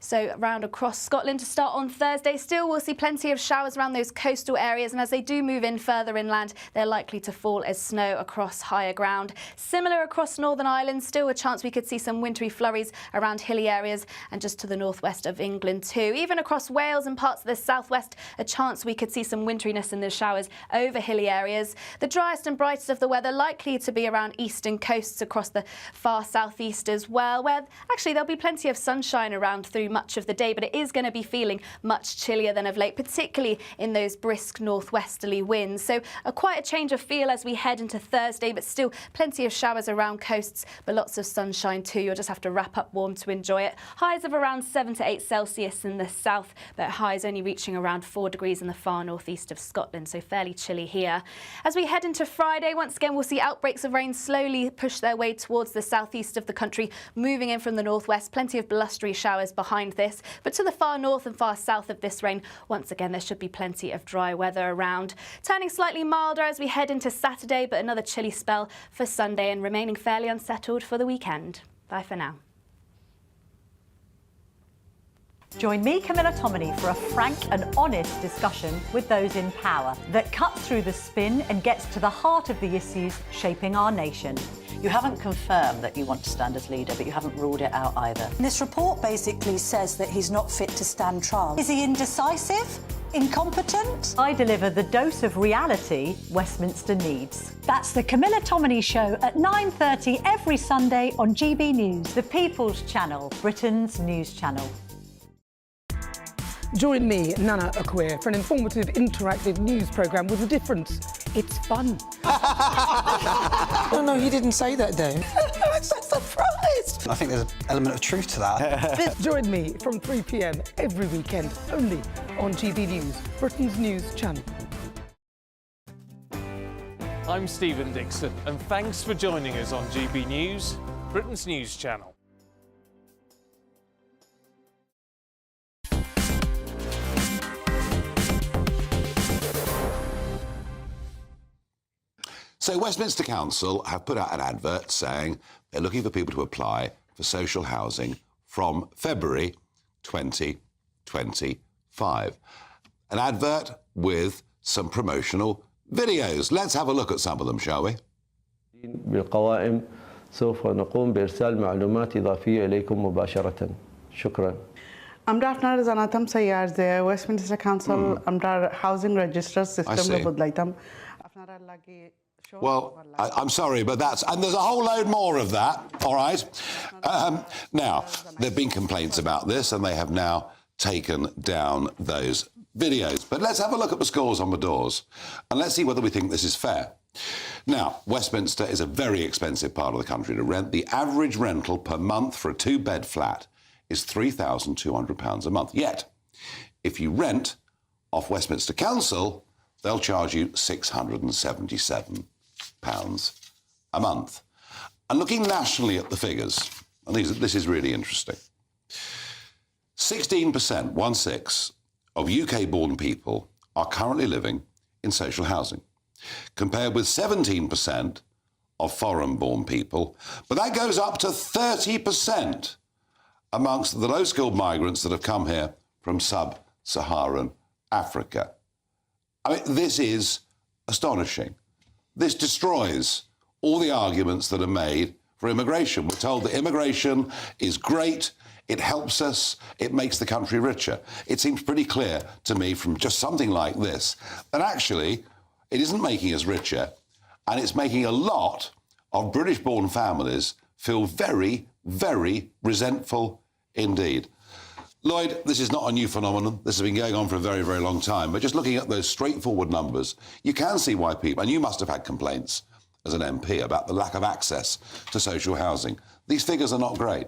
So around across Scotland to start on Thursday, still we'll see plenty of showers around those coastal areas, and as they do move in further inland, they're likely to fall as snow across higher ground. Similar across Northern Ireland, still a chance we could see some wintry flurries around hilly areas and just to the northwest of England too. Even across Wales and parts of the southwest, a chance we could see some winteriness in the showers over hilly areas. The driest and brightest of the weather likely to be around eastern coasts across the far southeast as well, where actually there'll be plenty of sunshine around through much of the day, but it is going to be feeling much chillier than of late, particularly in those brisk northwesterly winds. So quite a change of feel as we head into Thursday, but still plenty of showers around coasts, but lots of sunshine too. You'll just have to wrap up warm to enjoy it. Highs of around 7 to 8 Celsius in the south, but highs only reaching around 4 degrees in the far northeast of Scotland, so fairly chilly here. As we head into Friday, once again, we'll see outbreaks of rain slowly push their way towards the southeast of the country, moving in from the northwest. Plenty of blustery showers behind this, but to the far north and far south of this rain, once again, there should be plenty of dry weather around. Turning slightly milder as we head into Saturday, but another chilly spell for Sunday and remaining fairly unsettled for the weekend. Bye for now. Join me, Camilla Tominey, for a frank and honest discussion with those in power that cuts through the spin and gets to the heart of the issues shaping our nation. You haven't confirmed that you want to stand as leader, but you haven't ruled it out either. This report basically says that he's not fit to stand trial. Is he indecisive? Incompetent? I deliver the dose of reality Westminster needs. That's the Camilla Tominey Show at 9:30 every Sunday on GB News. The People's Channel, Britain's news channel. Join me, Nana Akwe, for an informative, interactive news programme with a difference. It's fun. No, he didn't say that, Dave. I'm so surprised. I think there's an element of truth to that. Join me from 3 p.m. every weekend, only on GB News, Britain's news channel. I'm Stephen Dixon, and thanks for joining us on GB News, Britain's news channel. So Westminster Council have put out an advert saying they're looking for people to apply for social housing from February 2025. An advert with some promotional videos. Let's have a look at some of them, shall we? بالقوائم سوف نقوم بإرسال معلومات إضافية إليكم مباشرة. شكرا. Amrar Zanatam Sayar, the Westminster Council, Amrar Housing Register System. Well, I'm sorry, but and there's a whole load more of that, all right? Now, there have been complaints about this, and they have now taken down those videos. But let's have a look at the scores on the doors, and let's see whether we think this is fair. Now, Westminster is a very expensive part of the country to rent. The average rental per month for a two-bed flat is £3,200 a month. Yet, if you rent off Westminster Council, they'll charge you £677 a month. And looking nationally at the figures, and this is really interesting, 16%, 1/6, of UK-born people are currently living in social housing, compared with 17% of foreign-born people, but that goes up to 30% amongst the low-skilled migrants that have come here from sub-Saharan Africa. I mean, this is astonishing. This destroys all the arguments that are made for immigration. We're told that immigration is great, it helps us, it makes the country richer. It seems pretty clear to me from just something like this that actually it isn't making us richer, and it's making a lot of British-born families feel very, very resentful indeed. Lloyd, this is not a new phenomenon. This has been going on for a very, very long time. But just looking at those straightforward numbers, you can see why people, and you must have had complaints as an MP about the lack of access to social housing. These figures are not great.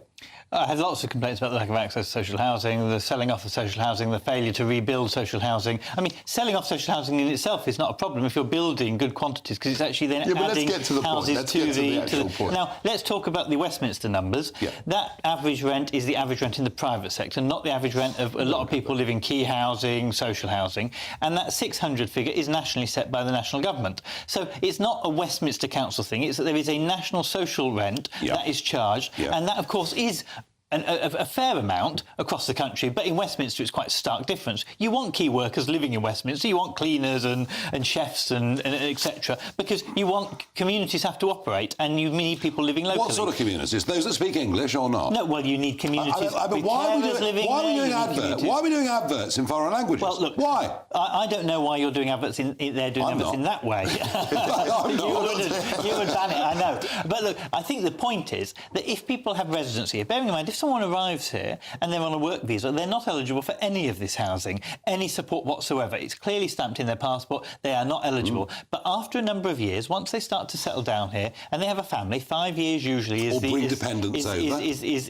I had lots of complaints about the lack of access to social housing, the selling off of social housing, the failure to rebuild social housing. I mean, selling off social housing in itself is not a problem if you're building good quantities, because it's actually then adding houses to the actual point. Now, let's talk about the Westminster numbers. Yeah. That average rent is the average rent in the private sector, not the average rent of a lot of people live in key housing, social housing. And that 600 figure is nationally set by the national government. So it's not a Westminster Council thing. It's that there is a national social rent that is charged. Yeah. And that, of course, is a fair amount across the country, but in Westminster it's quite a stark difference. You want key workers living in Westminster, you want cleaners and chefs and etc., because you want communities have to operate and you need people living locally. What sort of communities? Those that speak English or not? No, well, you need communities. But why are we doing adverts in foreign languages? Well, look, why? I don't know why you're doing adverts in that way. You would ban it, I know. But look, I think the point is that if people have residency here, bearing in mind, if someone arrives here and they're on a work visa, they're not eligible for any of this housing, any support whatsoever. It's clearly stamped in their passport. They are not eligible. But after a number of years, once they start to settle down here and they have a family, 5 years usually is... Or bring dependents over.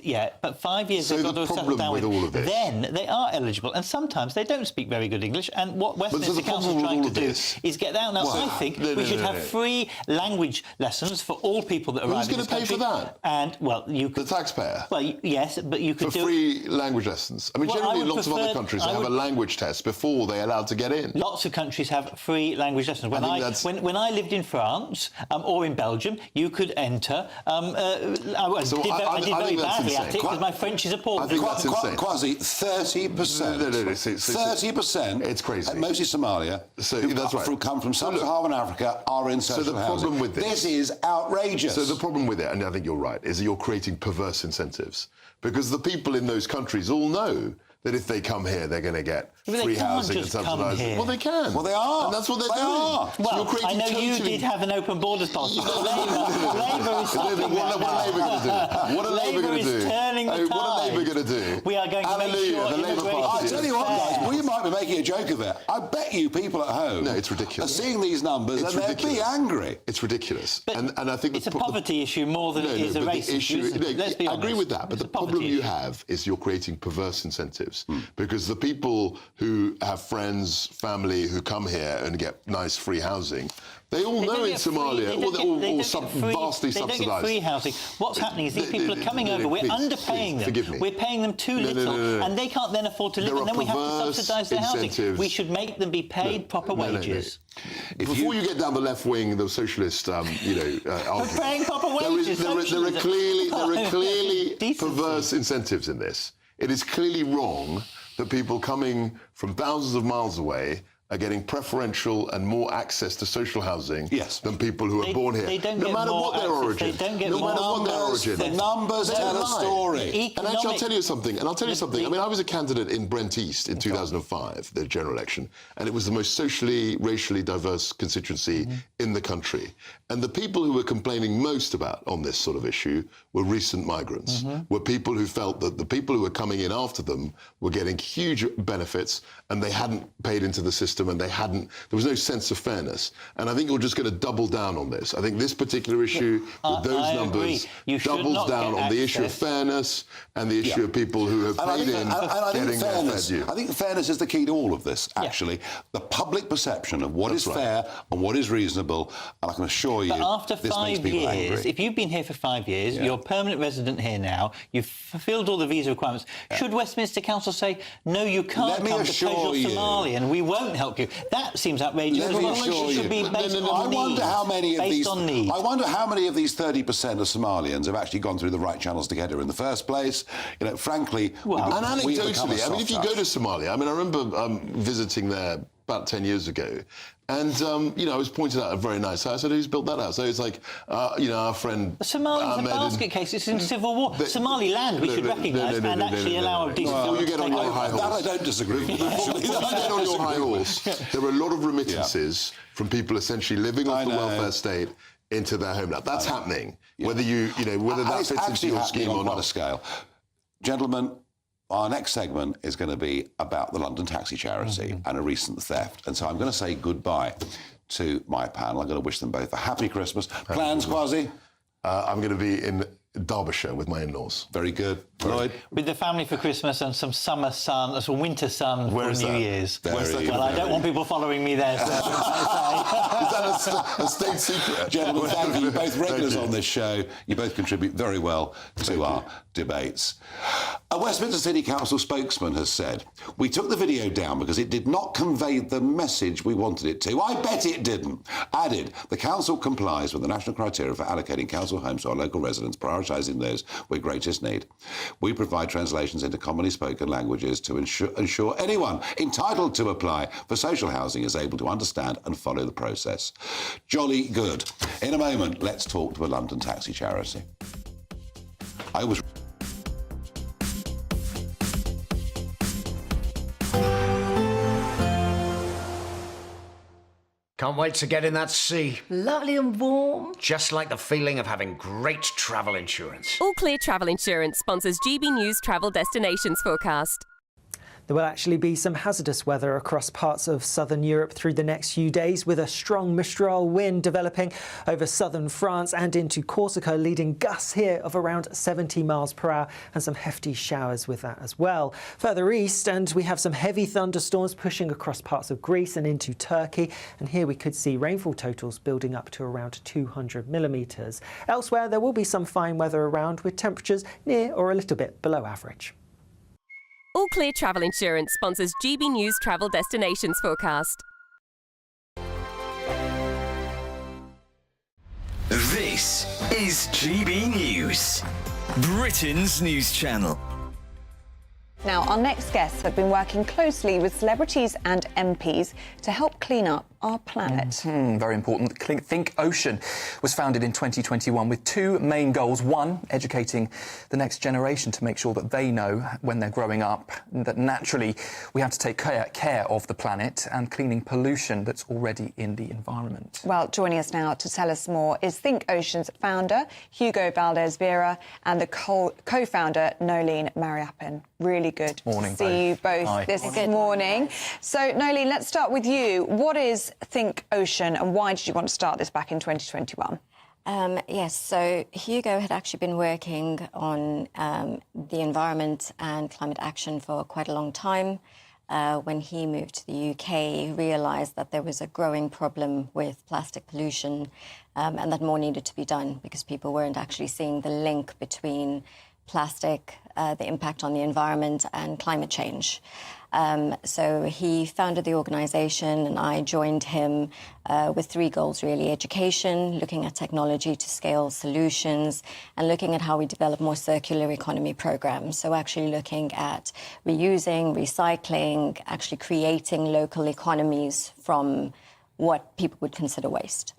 Yeah, but 5 years they've got to settle down with all of this, then they are eligible. And sometimes they don't speak very good English. And what Westminster Council is trying to do is get that out. Now, I think we should have free language lessons for all people that arrive in this country. Who's going to pay for that? And, well, you could... The taxpayer? Well, yes, but you could do... For free language lessons? I mean, generally in lots of other countries they have a language test before they're allowed to get in. Lots of countries have free language lessons. When I lived in France or in Belgium, you could enter... I did very badly at it because my French is appalling. I think that's insane. Quasi 30%. No. 30%. It's crazy. Mostly Somalia. So that's right. Come from sub-Saharan Africa are in social housing. So the problem with this is outrageous. So the problem with it, and I think you're right, is that you're creating perverse incentives. Because the people in those countries all know that if they come here, they're going to get free housing and subsidised. Well, they can. Well, they are. And that's what they're doing. Well, so I know you did have an open borders policy, but Labour is stopping that now. What are Labour going to do? Turning the tide. What are Labour going to do? We are going to make sure the Labour Party. I tell you what, guys, we might be making a joke of it. I bet you people at home it's ridiculous. Are seeing these numbers and they'd be angry. It's ridiculous. And I think it's a poverty issue more than it is a race issue. Let's be honest. I agree with that, but the problem you have is you're creating perverse incentives because the people who have friends, family who come here and get nice free housing, they all know in Somalia, vastly subsidised. They don't get free housing. What's happening is these people are coming over, we're underpaying them. Forgive me. We're paying them too little, and they can't then afford to live, and then we have to subsidise their housing. We should make them be paid proper wages. Before you get down the left wing, the socialist, argument, paying proper wages. There are clearly perverse incentives in this. It is clearly wrong that people coming from thousands of miles away are getting preferential and more access to social housing than people who are born here. No matter what their origin. The numbers tell a story. And actually, I'll tell you something. I mean, I was a candidate in Brent East in 2005, the general election, and it was the most socially, racially diverse constituency in the country. And the people who were complaining most about on this sort of issue were recent migrants, were people who felt that the people who were coming in after them were getting huge benefits and they hadn't paid into the system and there was no sense of fairness. And I think you're just going to double down on this. I think this particular issue with those numbers doubles down on the issue of fairness and the issue of people who have paid in getting their fair due. I think fairness is the key to all of this, actually. The public perception of what is fair and what is reasonable, and I can assure you, but after this 5 makes people years, angry. if you've been here for 5 years, you're a permanent resident here now, you've fulfilled all the visa requirements, should Westminster Council say, no, you can't come because you're Somali and we won't help you? That seems outrageous. Let me assure you. Should be based on need. I wonder how many of these. On need. I wonder how many of these 30% of Somalians have actually gone through the right channels to get here in the first place. You know, frankly, and anecdotally, I mean, if you go to Somalia, I mean, I remember visiting there about 10 years ago. And, I was pointed out a very nice house. I said, who's built that house? So it's like, our friend... Somalia's a basket case. It's in civil war. Somaliland we should recognise and actually allow a decent... Before you get on your high horse... That I don't disagree with. Before you get on your high horse, there are a lot of remittances from people essentially living off the welfare state into their homeland. That's happening. Whether that fits into your scheme or not. On a scale. Gentlemen, Our next segment is going to be about the London taxi charity and a recent theft. And so I'm going to say goodbye to my panel. I'm going to wish them both a happy Christmas. Plans, Kwasi? I'm going to be in Derbyshire with my in-laws. Very good. Lloyd? With the family for Christmas and some summer sun, some winter sun for New Year's. Well, I don't want people following me there. So Is that a state secret? Gentlemen, thank you. You're both regulars on this show. You both contribute very well to our debates. A Westminster City Council spokesman has said, "We took the video down because it did not convey the message we wanted it to. I bet it didn't." Added, "The council complies with the national criteria for allocating council homes to our local residents, prioritising those with greatest need. We provide translations into commonly spoken languages to ensure anyone entitled to apply for social housing is able to understand and follow the process." Jolly good. In a moment, let's talk to a London taxi charity. I was... Can't wait to get in that sea. Lovely and warm. Just like the feeling of having great travel insurance. All Clear Travel Insurance sponsors GB News Travel Destinations Forecast. There will actually be some hazardous weather across parts of southern Europe through the next few days, with a strong Mistral wind developing over southern France and into Corsica, leading gusts here of around 70 miles per hour and some hefty showers with that as well. Further east, and we have some heavy thunderstorms pushing across parts of Greece and into Turkey, and here we could see rainfall totals building up to around 200 millimetres. Elsewhere, there will be some fine weather around, with temperatures near or a little bit below average. All Clear Travel Insurance sponsors GB News Travel Destinations Forecast. This is GB News, Britain's news channel. Now, our next guests have been working closely with celebrities and MPs to help clean up our planet. Very important. Think Ocean was founded in 2021 with two main goals. One, educating the next generation to make sure that they know when they're growing up that naturally we have to take care of the planet, and cleaning pollution that's already in the environment. Well, joining us now to tell us more is Think Ocean's founder, Hugo Valdez-Vera, and the co-founder, Nolene Mariappan. Really good morning, to see you both this morning. So, Nolene, let's start with you. What is Think Ocean, and why did you want to start this back in 2021? Yes, so Hugo had actually been working on the environment and climate action for quite a long time. When he moved to the UK, he realised that there was a growing problem with plastic pollution and that more needed to be done because people weren't actually seeing the link between plastic, the impact on the environment and climate change. So he founded the organisation and I joined him with three goals, really: education, looking at technology to scale solutions, and looking at how we develop more circular economy programs. So actually looking at reusing, recycling, actually creating local economies from what people would consider waste.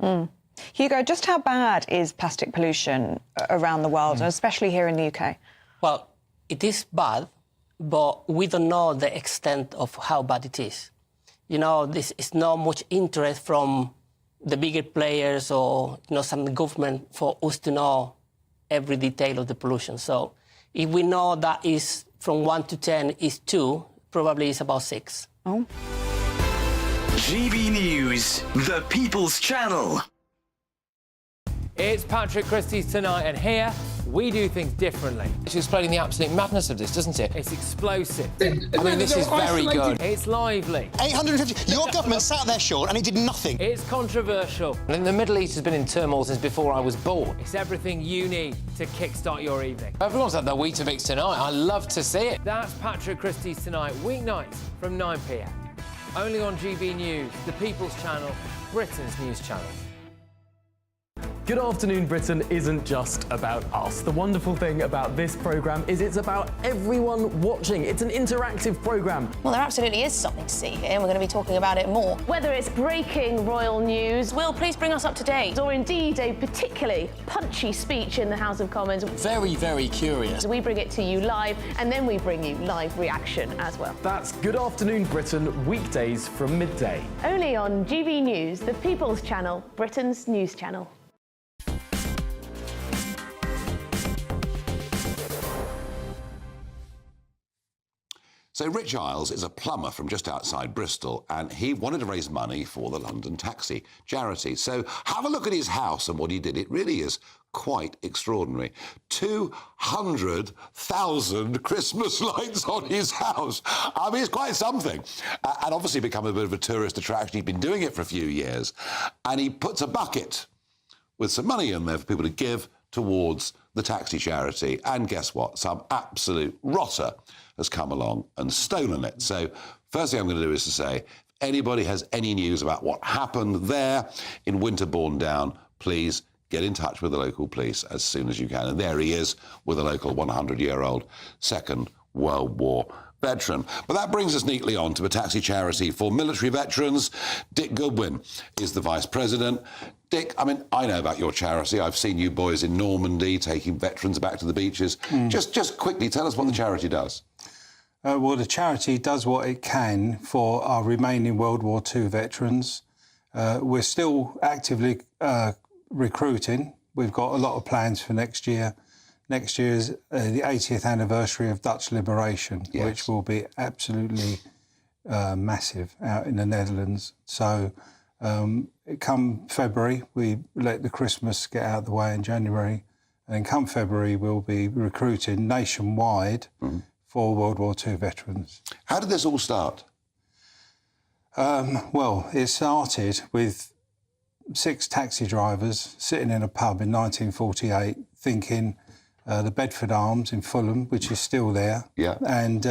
Hugo, just how bad is plastic pollution around the world, and especially here in the UK? Well, it is bad, but we don't know the extent of how bad it is. You know, this is not much interest from the bigger players or, some government for us to know every detail of the pollution. So if we know that is from 1 to 10 is 2, probably it's about 6. Oh. GB News, the People's Channel. It's Patrick Christie's Tonight, and here we do things differently. It's explaining the absolute madness of this, doesn't it? It's explosive. I mean, this is very good. It's lively. 850. Your government sat there, Sean, and it did nothing. It's controversial. And the Middle East has been in turmoil since before I was born. It's everything you need to kickstart your evening. Everyone's had their Weetabix tonight. I love to see it. That's Patrick Christie's Tonight, weeknights from 9 p.m. Only on GB News, the People's Channel, Britain's news channel. Good Afternoon Britain isn't just about us. The wonderful thing about this programme is it's about everyone watching. It's an interactive programme. Well, there absolutely is something to see here, and we're going to be talking about it more. Whether it's breaking royal news, Will, please bring us up to date, or indeed a particularly punchy speech in the House of Commons. Very, very curious. We bring it to you live, and then we bring you live reaction as well. That's Good Afternoon Britain, weekdays from midday. Only on GB News, the People's Channel, Britain's news channel. So Rich Isles is a plumber from just outside Bristol, and he wanted to raise money for the London Taxi charity. So have a look at his house and what he did. It really is quite extraordinary. 200,000 Christmas lights on his house. I mean, it's quite something. And obviously become a bit of a tourist attraction. He's been doing it for a few years. And he puts a bucket with some money in there for people to give towards the taxi charity. And guess what? Some absolute rotter has come along and stolen it. So first thing I'm going to do is to say, if anybody has any news about what happened there in Winterbourne Down, please get in touch with the local police as soon as you can. And there he is with a local 100-year-old Second World War veteran. But that brings us neatly on to a taxi charity for military veterans. Dick Goodwin is the vice president. Dick, I mean, I know about your charity. I've seen you boys in Normandy taking veterans back to the beaches. Just quickly tell us what the charity does. Well, the charity does what it can for our remaining World War II veterans. We're still actively recruiting. We've got a lot of plans for next year. Next year is the 80th anniversary of Dutch liberation, which will be absolutely massive out in the Netherlands. So come February, we let the Christmas get out of the way in January, and then come February we'll be recruiting nationwide for World War II veterans. How did this all start? Well, it started with 6 taxi drivers sitting in a pub in 1948 thinking the Bedford Arms in Fulham, which is still there. Yeah. And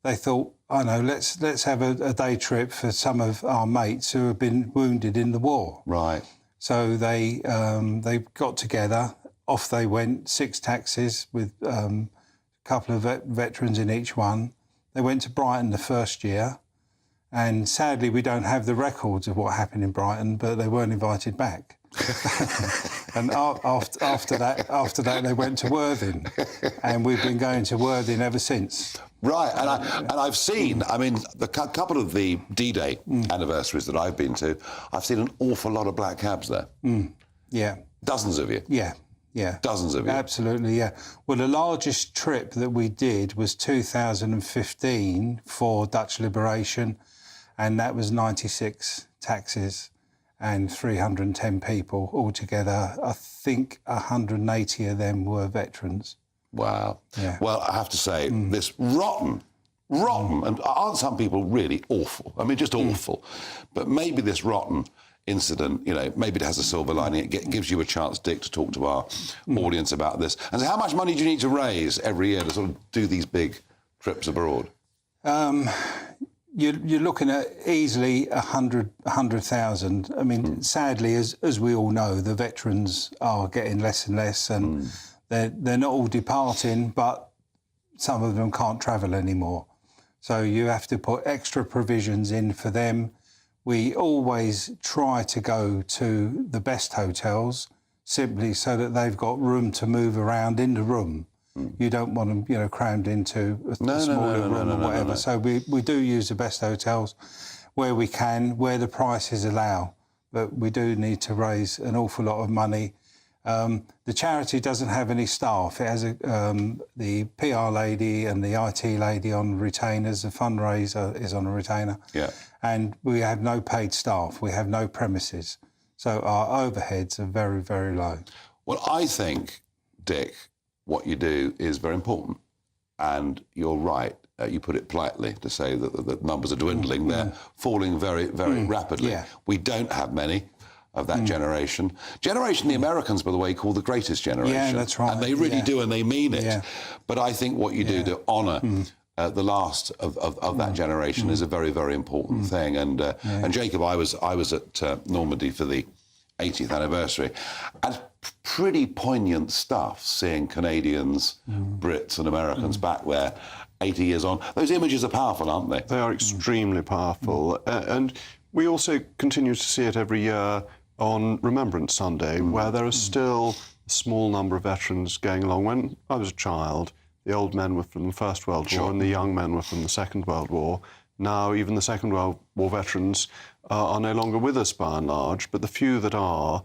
they thought, I know, let's have a day trip for some of our mates who have been wounded in the war. Right. So they got together, off they went, 6 taxis with a couple of veterans in each one. They went to Brighton the first year. And sadly, we don't have the records of what happened in Brighton, but they weren't invited back. And after that, they went to Worthing, and we've been going to Worthing ever since. Right, and I've seen, I mean, the couple of the D-Day anniversaries that I've been to, I've seen an awful lot of black cabs there. Yeah. Dozens of you. Yeah. Dozens of you. Absolutely, yeah. Well, the largest trip that we did was 2015 for Dutch liberation, and that was 96 taxis and 310 people altogether. I think 180 of them were veterans. Wow. Yeah. Well, I have to say, this rotten, and aren't some people really awful? I mean, just awful. But maybe this rotten incident, you know, maybe it has a silver lining. It gives you a chance, Dick, to talk to our audience about this. And so how much money do you need to raise every year to sort of do these big trips abroad? You're looking at easily 100,000. I mean, sadly, as we all know, the veterans are getting less and less, and they're not all departing, but some of them can't travel anymore. So you have to put extra provisions in for them. We always try to go to the best hotels, simply so that they've got room to move around in the room. You don't want them, you know, crammed into a smaller room or whatever. So we do use the best hotels where we can, where the prices allow. But we do need to raise an awful lot of money. The charity doesn't have any staff. It has the PR lady and the IT lady on retainers. The fundraiser is on a retainer. Yeah. And we have no paid staff. We have no premises. So our overheads are very, very low. Well, I think, Dick, what you do is very important. And you're right, you put it politely, to say that the numbers are dwindling. They're falling very, very rapidly. Yeah. We don't have many of that generation. Generation the Americans, by the way, call the greatest generation. Yeah, that's right. And they really do, and they mean it. Yeah. But I think what you do to honour the last of that generation is a very, very important thing. And Jacob, I was at Normandy for the 80th anniversary, and pretty poignant stuff, seeing Canadians, Brits and Americans back there 80 years on. Those images are powerful, aren't they? They are extremely powerful. And we also continue to see it every year on Remembrance Sunday, where there are still a small number of veterans going along. When I was a child, the old men were from the First World War and the young men were from the Second World War. Now, even the Second World War veterans are no longer with us by and large, but the few that are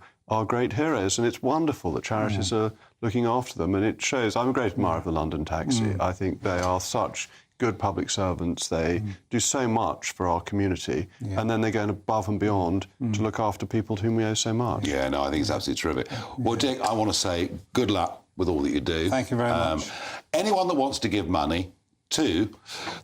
great heroes, and it's wonderful that charities are looking after them, and it shows. I'm a great admirer of the London Taxi. I think they are such good public servants. They do so much for our community, and then they're going above and beyond to look after people to whom we owe so much. Yeah, no, I think it's absolutely terrific. Well, Dick, I want to say good luck with all that you do. Thank you very much. Anyone that wants to give money to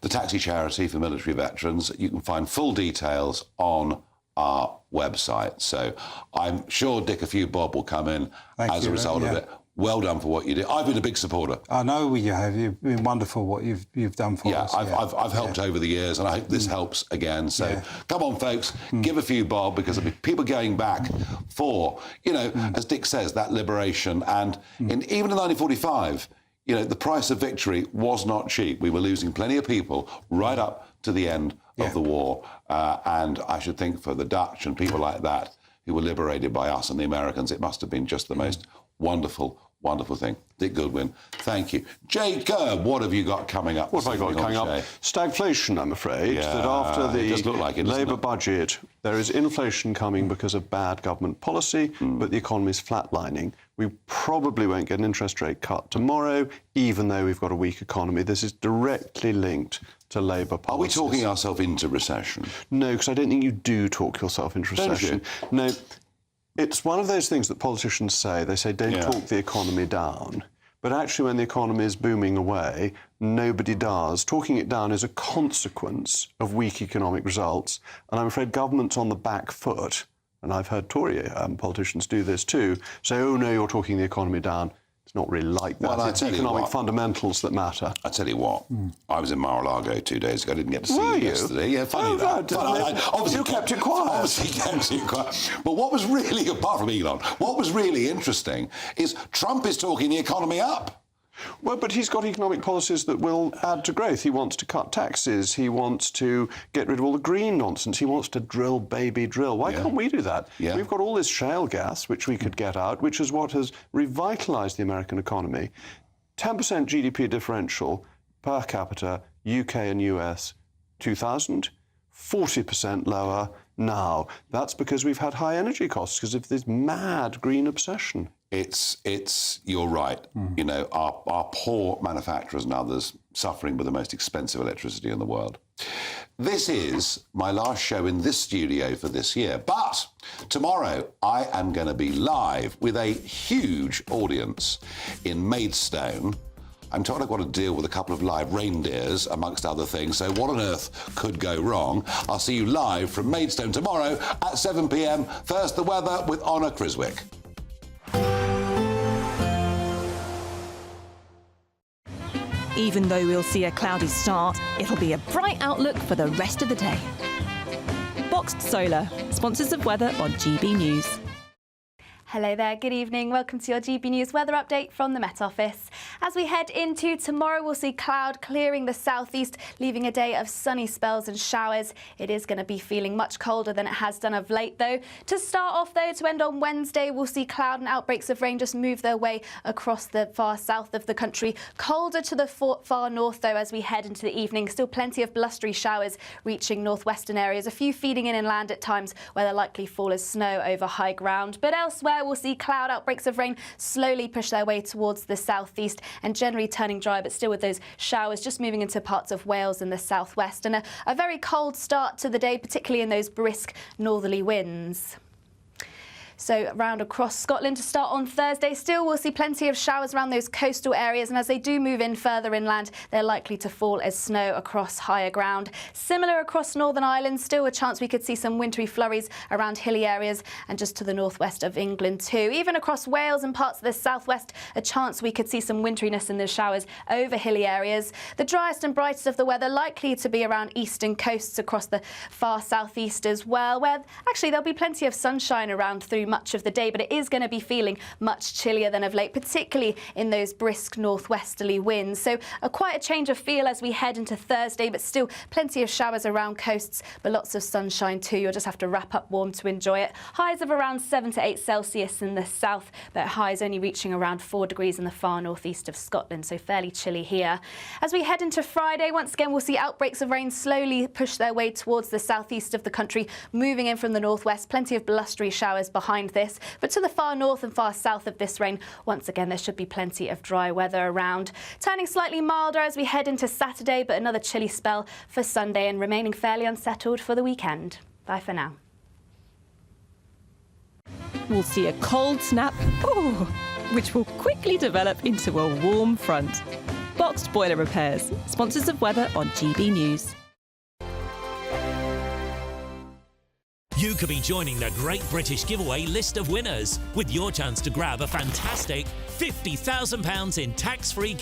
the taxi charity for military veterans, you can find full details on our website. So I'm sure Dick a few bob will come in as a result of it. Well done for what you do. I've been a big supporter. I know you have. You've been wonderful what you've done for us. I've helped over the years, and I hope this helps again. So come on, folks, give a few bob, because there'll be people going back for, you know, as Dick says, that liberation. And even in 1945, you know, the price of victory was not cheap. We were losing plenty of people right up to the end of the war. And I should think for the Dutch and people like that who were liberated by us and the Americans, it must have been just the most wonderful thing. Dick Goodwin, thank you. Jacob, what have you got coming up? What have I got coming up? Stagflation, I'm afraid. That after the Labour budget, there is inflation coming because of bad government policy, but the economy is flatlining. We probably won't get an interest rate cut tomorrow, even though we've got a weak economy. This is directly linked to Labour policies. Are we talking ourselves into recession? No, because I don't think you do talk yourself into recession. No. It's one of those things that politicians say. They say, don't talk the economy down. But actually, when the economy is booming away, nobody does. Talking it down is a consequence of weak economic results. And I'm afraid government's on the back foot, and I've heard Tory politicians do this too, say, oh, no, you're talking the economy down. It's not really like that. Well, it's economic fundamentals that matter. I tell you what, I was in Mar-a-Lago 2 days ago. I didn't get to see you yesterday. Yeah, funny that. Obviously, you kept it quiet. Obviously, kept it quiet. But what was really, apart from Elon, what was really interesting is Trump is talking the economy up. Well, but he's got economic policies that will add to growth. He wants to cut taxes. He wants to get rid of all the green nonsense. He wants to drill, baby, drill. Why can't we do that? We've got all this shale gas, which we could get out, which is what has revitalised the American economy. 10% GDP differential per capita, UK and US, 2000, 40% lower now. That's because we've had high energy costs, because of this mad green obsession. You're right. You know, our poor manufacturers and others suffering with the most expensive electricity in the world. This is my last show in this studio for this year. But tomorrow I am going to be live with a huge audience in Maidstone. I'm told I've got to deal with a couple of live reindeers, amongst other things, so what on earth could go wrong? I'll see you live from Maidstone tomorrow at 7 p.m. First, the weather with Honor Criswick. Even though we'll see a cloudy start, it'll be a bright outlook for the rest of the day. Boxed Solar, sponsors of weather on GB News. Hello there, good evening. Welcome to your GB News weather update from the Met Office. As we head into tomorrow, we'll see cloud clearing the southeast, leaving a day of sunny spells and showers. It is going to be feeling much colder than it has done of late, though. To start off, though, to end on Wednesday, we'll see cloud and outbreaks of rain just move their way across the far south of the country. Colder to the far north, though, as we head into the evening. Still plenty of blustery showers reaching northwestern areas, a few feeding in inland at times where they'll likely fall as snow over high ground. But elsewhere, we'll see cloud outbreaks of rain slowly push their way towards the southeast and generally turning dry, but still with those showers just moving into parts of Wales and the southwest. And a very cold start to the day, particularly in those brisk northerly winds. So around across Scotland to start on Thursday, still we'll see plenty of showers around those coastal areas, and as they do move in further inland, they're likely to fall as snow across higher ground. Similar across Northern Ireland, still a chance we could see some wintry flurries around hilly areas and just to the northwest of England too. Even across Wales and parts of the southwest, a chance we could see some wintriness in the showers over hilly areas. The driest and brightest of the weather likely to be around eastern coasts across the far southeast as well, where actually there'll be plenty of sunshine around through much of the day, but it is going to be feeling much chillier than of late, particularly in those brisk northwesterly winds. So quite a change of feel as we head into Thursday, but still plenty of showers around coasts, but lots of sunshine too. You'll just have to wrap up warm to enjoy it. Highs of around 7 to 8 Celsius in the south, but highs only reaching around 4 degrees in the far northeast of Scotland, so fairly chilly here. As we head into Friday, once again, we'll see outbreaks of rain slowly push their way towards the southeast of the country, moving in from the northwest. Plenty of blustery showers behind behind this. But to the far north and far south of this rain, once again, there should be plenty of dry weather around. Turning slightly milder as we head into Saturday, but another chilly spell for Sunday and remaining fairly unsettled for the weekend. Bye for now. We'll see a cold snap, which will quickly develop into a warm front. Boxed Boiler Repairs, sponsors of weather on GB News. You could be joining the Great British Giveaway list of winners with your chance to grab a fantastic £50,000 in tax-free